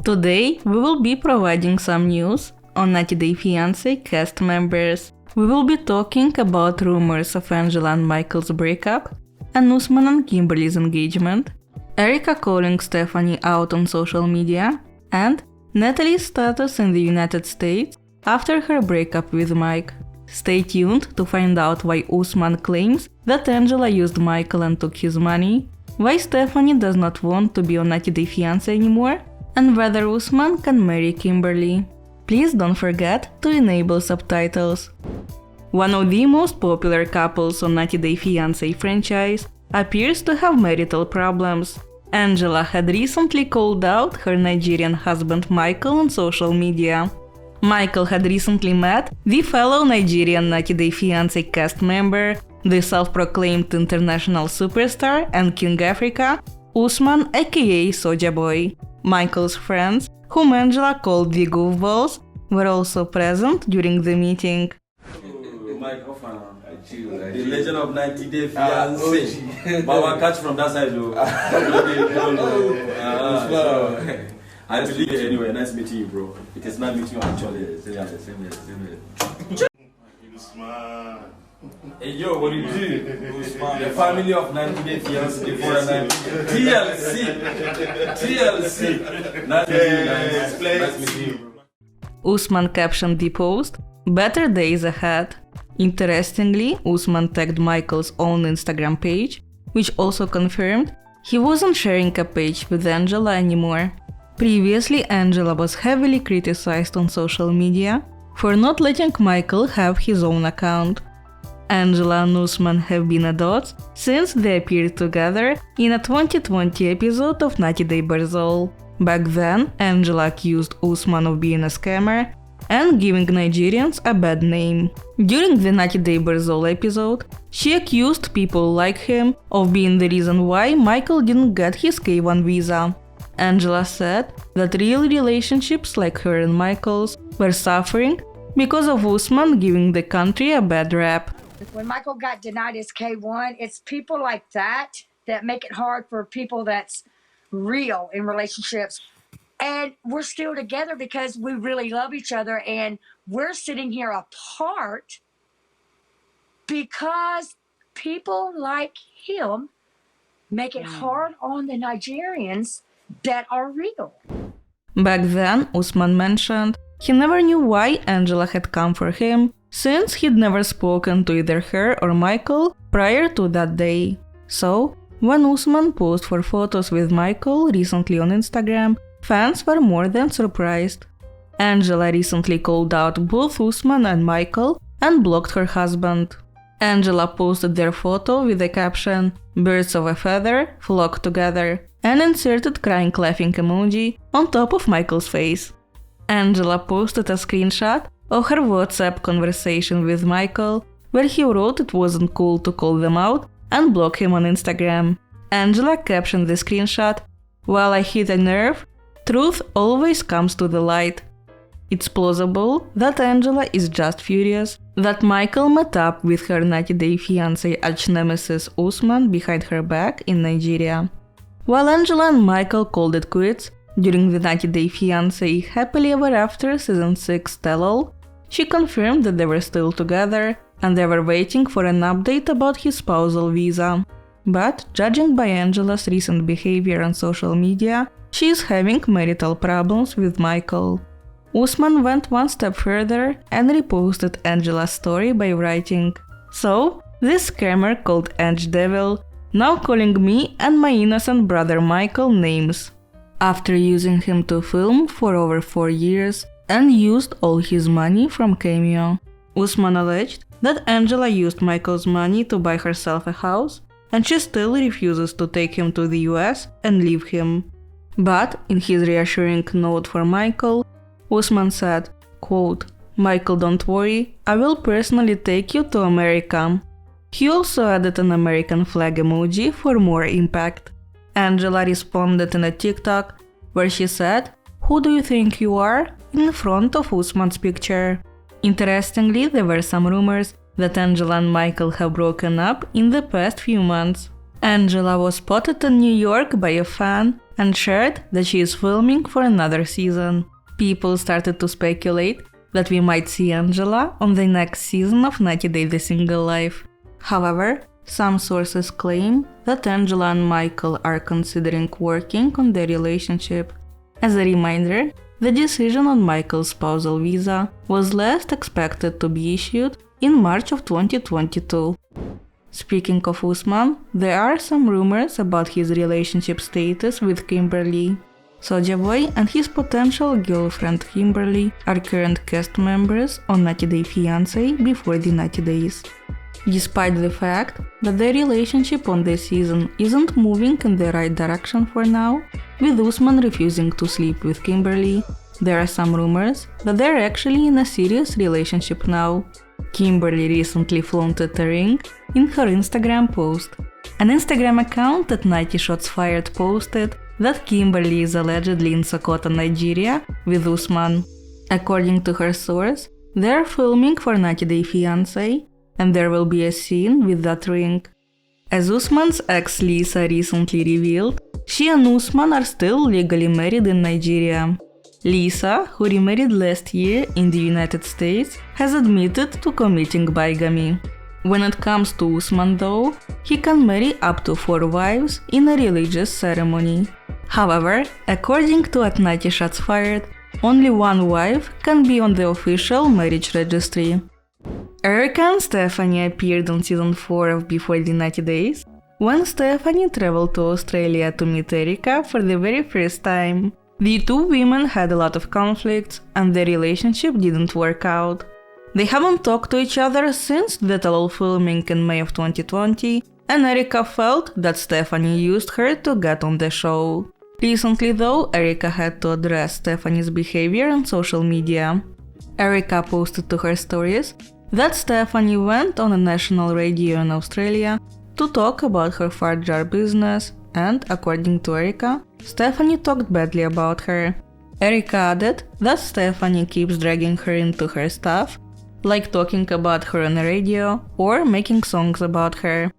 Today, we will be providing some news on 90 Day Fiancé cast members. We will be talking about rumors of Angela and Michael's breakup, and Usman and Kimberly's engagement, Erika calling Stephanie out on social media, and Natalie's status in the United States after her breakup with Mike. Stay tuned to find out why Usman claims that Angela used Michael and took his money, why Stephanie does not want to be on 90 Day Fiancé anymore, and whether Usman can marry Kimberly. Please don't forget to enable subtitles. One of the most popular couples on 90 Day Fiancé franchise appears to have marital problems. Angela had recently called out her Nigerian husband Michael on social media. Michael had recently met the fellow Nigerian 90 Day Fiancé cast member, the self-proclaimed international superstar and King Africa, Usman aka Soulja Boy. Michael's friends, whom Angela called the goofballs, were also present during the meeting. The legend of 90 Day Fiancé. But I catch from that side though. I believe it anyway. Nice meeting you, bro. It is not meeting you actually. Same here. Hey yo, what do you do? The family of 90 Day Fiancé before 90 TLC. Nice meeting you, bro. Usman captioned the post, "Better days ahead." Interestingly, Usman tagged Michael's own Instagram page, which also confirmed he wasn't sharing a page with Angela anymore. Previously, Angela was heavily criticized on social media for not letting Michael have his own account. Angela and Usman have been adults since they appeared together in a 2020 episode of 90 Day Barzol. Back then, Angela accused Usman of being a scammer and giving Nigerians a bad name. During the 90 Day Barzol episode, she accused people like him of being the reason why Michael didn't get his K1 visa. Angela said that real relationships like her and Michael's were suffering because of Usman giving the country a bad rap. When Michael got denied his K1, it's people like that that make it hard for people that's real in relationships. And we're still together because we really love each other, and we're sitting here apart because people like him make it hard on the Nigerians that are real. Back then, Usman mentioned he never knew why Angela had come for him, since he'd never spoken to either her or Michael prior to that day. So, when Usman posed for photos with Michael recently on Instagram, fans were more than surprised. Angela recently called out both Usman and Michael and blocked her husband. Angela posted their photo with the caption, "Birds of a feather flock together," and inserted crying laughing emoji on top of Michael's face. Angela posted a screenshot of her WhatsApp conversation with Michael, where he wrote it wasn't cool to call them out and block him on Instagram. Angela captioned the screenshot, "While I hit a nerve, truth always comes to the light." It's plausible that Angela is just furious that Michael met up with her 90 Day Fiancé arch-nemesis Usman behind her back in Nigeria. While Angela and Michael called it quits during the 90 Day Fiancé Happily Ever After Season 6 tell-all, she confirmed that they were still together and they were waiting for an update about his spousal visa. But, judging by Angela's recent behavior on social media, she is having marital problems with Michael. Usman went one step further and reposted Angela's story by writing, "So, this scammer called Ange Devil, now calling me and my innocent brother Michael names. After using him to film for over 4 years and used all his money from Cameo." Usman alleged that Angela used Michael's money to buy herself a house, and she still refuses to take him to the US and leave him. But, in his reassuring note for Michael, Usman said, quote, "Michael, don't worry, I will personally take you to America." He also added an American flag emoji for more impact. Angela responded in a TikTok where she said, "Who do you think you are?" in front of Usman's picture. Interestingly, there were some rumors that Angela and Michael have broken up in the past few months. Angela was spotted in New York by a fan and shared that she is filming for another season. People started to speculate that we might see Angela on the next season of 90 Day The Single Life. However, some sources claim that Angela and Michael are considering working on their relationship. As a reminder, the decision on Michael's spousal visa was last expected to be issued in March of 2022. Speaking of Usman, there are some rumors about his relationship status with Kimberly. Soulja Boy and his potential girlfriend Kimberly are current cast members on 90 Day Fiancé before the 90 Days. Despite the fact that their relationship on this season isn't moving in the right direction for now, with Usman refusing to sleep with Kimberly, there are some rumors that they're actually in a serious relationship now. Kimberly recently flaunted a ring in her Instagram post. An Instagram account at 90 Shots Fired posted that Kimberly is allegedly in Sokoto, Nigeria, with Usman. According to her source, they're filming for 90 Day Fiancé, and there will be a scene with that ring. As Usman's ex Lisa recently revealed, she and Usman are still legally married in Nigeria. Lisa, who remarried last year in the United States, has admitted to committing bigamy. When it comes to Usman though, he can marry up to 4 wives in a religious ceremony. However, according to at 90 Shots Fired, only 1 wife can be on the official marriage registry. Erika and Stephanie appeared on season 4 of Before the 90 Days, when Stephanie traveled to Australia to meet Erika for the very first time. The two women had a lot of conflicts and their relationship didn't work out. They haven't talked to each other since the tell-all filming in May of 2020, and Erika felt that Stephanie used her to get on the show. Recently though, Erika had to address Stephanie's behavior on social media. Erika posted to her stories that Stephanie went on a national radio in Australia to talk about her fart jar business, and, according to Erika, Stephanie talked badly about her. Erika added that Stephanie keeps dragging her into her stuff, like talking about her on the radio or making songs about her.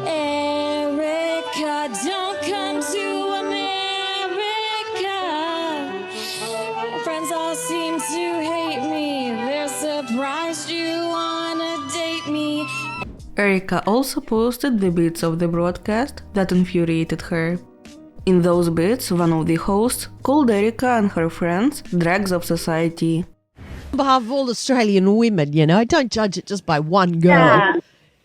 Erica, don't come to America. My friends all seem to hate me. They're surprised you wanna date me. Erika also posted the bits of the broadcast that infuriated her. In those bits, one of the hosts called Erika and her friends drags of society. On behalf of all Australian women, don't judge it just by one girl.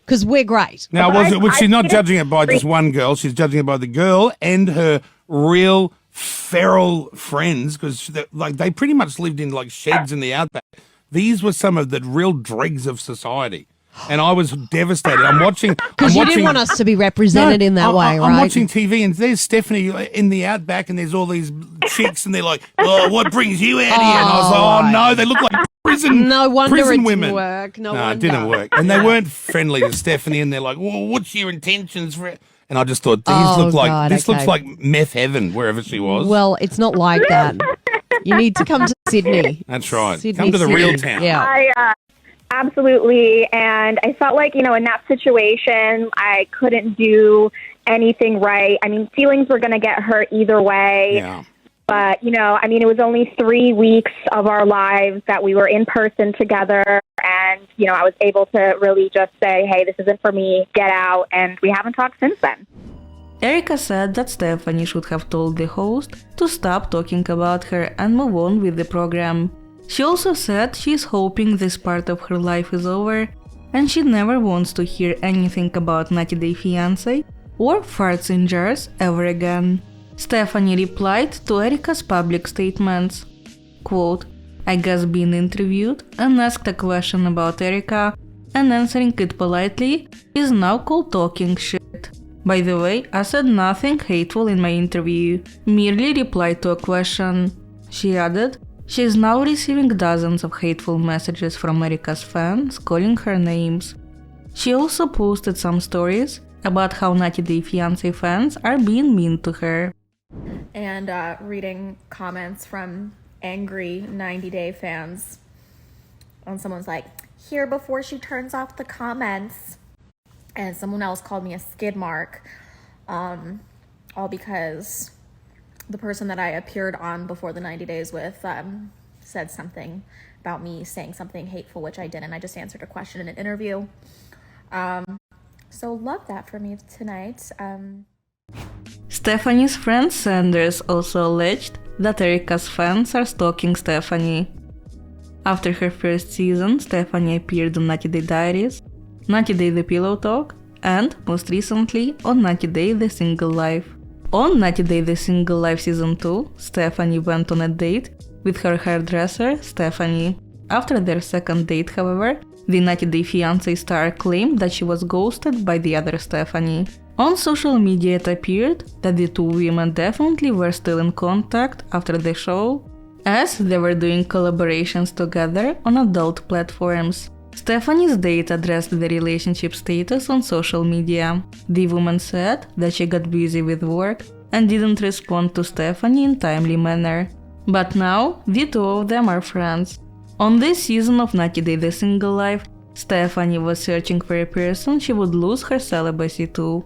Because we're great. Now, was she not judging it by just one girl? She's judging it by the girl and her real feral friends, because they pretty much lived in like sheds in the outback. These were some of the real dregs of society. And I was devastated. I'm watching... Because you didn't want us to be represented in that way, right? I'm watching TV and there's Stephanie in the outback and there's all these chicks and they're like, oh, what brings you out here? And I was like, oh, no, they look like prison No wonder it prison didn't women. work. No it wonder. didn't work. And they weren't friendly to Stephanie and they're like, well, what's your intentions for it? And I just thought, looks like meth heaven, wherever she was. Well, it's not like that. You need to come to Sydney. That's right. Sydney, Come to the Sydney. real town. Yeah. Absolutely. And I felt like, in that situation, I couldn't do anything right. I mean, feelings were going to get hurt either way. Yeah. But, it was only 3 weeks of our lives that we were in person together. And, I was able to really just say, hey, this isn't for me, get out. And we haven't talked since then. Erika said that Stephanie should have told the host to stop talking about her and move on with the program. She also said she's hoping this part of her life is over and she never wants to hear anything about 90 Day Fiancé or farts in jars ever again. Stephanie replied to Erika's public statements. Quote, I guess being interviewed and asked a question about Erika and answering it politely is now called talking shit. By the way, I said nothing hateful in my interview, merely replied to a question. She added, she is now receiving dozens of hateful messages from Erika's fans calling her names. She also posted some stories about how 90 Day Fiancé fans are being mean to her. And reading comments from angry 90 Day fans. And someone's like, here before she turns off the comments. and someone else called me a skid mark, all because the person that I appeared on before the 90 days with said something about me saying something hateful, which I didn't. I just answered a question in an interview. So love that for me tonight. Stephanie's friend Sanders also alleged that Erika's fans are stalking Stephanie. After her first season, Stephanie appeared on 90 Day Diaries, 90 Day The Pillow Talk, and, most recently, on 90 Day The Single Life. On 90 Day The Single Life Season 2, Stephanie went on a date with her hairdresser, Stephanie. After their second date, however, the 90 Day Fiancé star claimed that she was ghosted by the other Stephanie. On social media it appeared that the two women definitely were still in contact after the show, as they were doing collaborations together on adult platforms. Stephanie's date addressed the relationship status on social media. The woman said that she got busy with work and didn't respond to Stephanie in timely manner. But now, the two of them are friends. On this season of 90 Day The Single Life, Stephanie was searching for a person she would lose her celibacy to.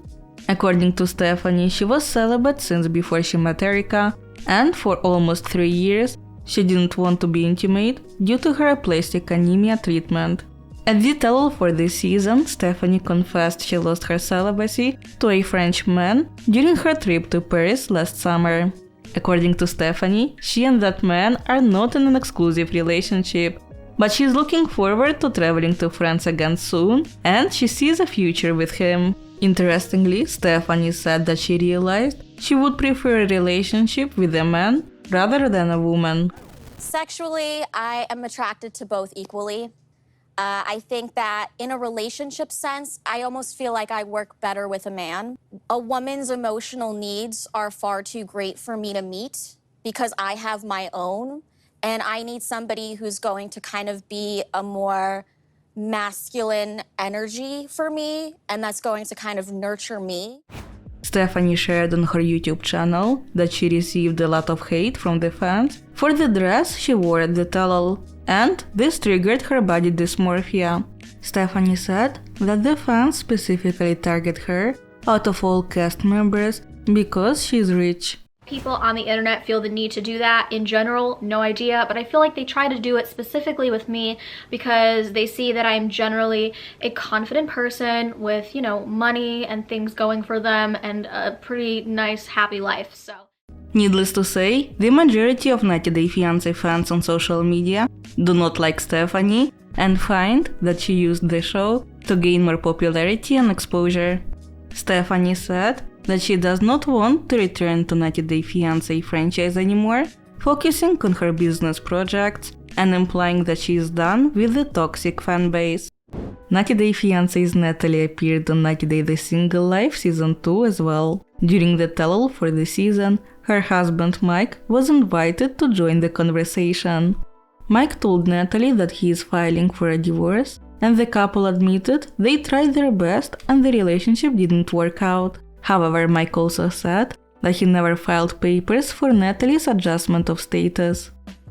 According to Stephanie, she was celibate since before she met Erika, and for almost 3 years, she didn't want to be intimate due to her aplastic anemia treatment. At the tell-all for this season, Stephanie confessed she lost her celibacy to a French man during her trip to Paris last summer. According to Stephanie, she and that man are not in an exclusive relationship, but she's looking forward to traveling to France again soon, and she sees a future with him. Interestingly, Stephanie said that she realized she would prefer a relationship with a man rather than a woman. Sexually, I am attracted to both equally. I think that in a relationship sense, I almost feel like I work better with a man. A woman's emotional needs are far too great for me to meet because I have my own, and I need somebody who's going to kind of be a more masculine energy for me, and that's going to kind of nurture me. Stephanie shared on her YouTube channel that she received a lot of hate from the fans for the dress she wore at the tell-all, and this triggered her body dysmorphia. Stephanie said that the fans specifically target her out of all cast members because she's rich. People on the internet feel the need to do that in general, no idea, but I feel like they try to do it specifically with me because they see that I'm generally a confident person with, money and things going for them and a pretty nice, happy life, so. Needless to say, the majority of 90 Day Fiancé fans on social media do not like Stephanie and find that she used the show to gain more popularity and exposure. Stephanie said that she does not want to return to 90 Day Fiancé franchise anymore, focusing on her business projects and implying that she is done with the toxic fanbase. 90 Day Fiancé's Natalie appeared on 90 Day The Single Life Season 2 as well. During the tell-all for the season, her husband Mike was invited to join the conversation. Mike told Natalie that he is filing for a divorce, and the couple admitted they tried their best and the relationship didn't work out. However, Mike also said that he never filed papers for Natalie's adjustment of status.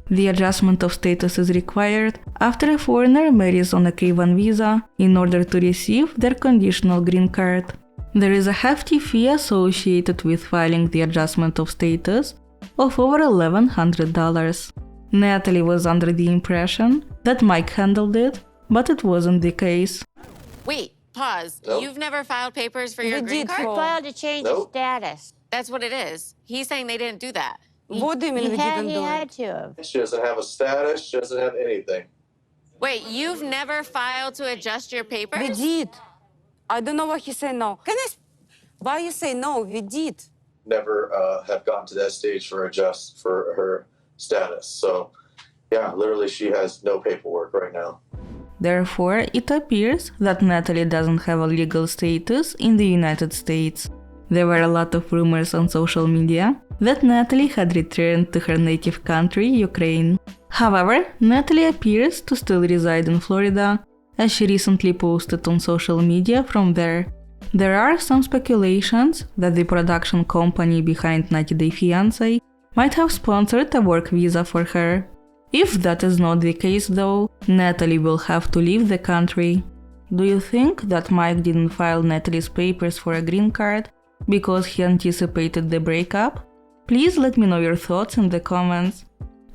The adjustment of status is required after a foreigner marries on a K1 visa in order to receive their conditional green card. There is a hefty fee associated with filing the adjustment of status of over $1,100. Natalie was under the impression that Mike handled it, but it wasn't the case. Wait, pause. Nope. You've never filed papers for your green card? Nope. filed to change the status. That's what it is. He's saying they didn't do that. He had to. She doesn't have a status. She doesn't have anything. Wait, you've never filed to adjust your papers? We did. I don't know why he said no. Why you say no? We did. Never have gotten to that stage for adjust for her status. So, yeah, literally she has no paperwork right now. Therefore, it appears that Natalie doesn't have a legal status in the United States. There were a lot of rumors on social media that Natalie had returned to her native country, Ukraine. However, Natalie appears to still reside in Florida, as she recently posted on social media from there. There are some speculations that the production company behind 90 Day Fiancé might have sponsored a work visa for her. If that is not the case though, Natalie will have to leave the country. Do you think that Mike didn't file Natalie's papers for a green card because he anticipated the breakup? Please let me know your thoughts in the comments.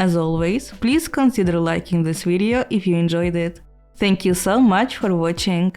As always, please consider liking this video if you enjoyed it. Thank you so much for watching.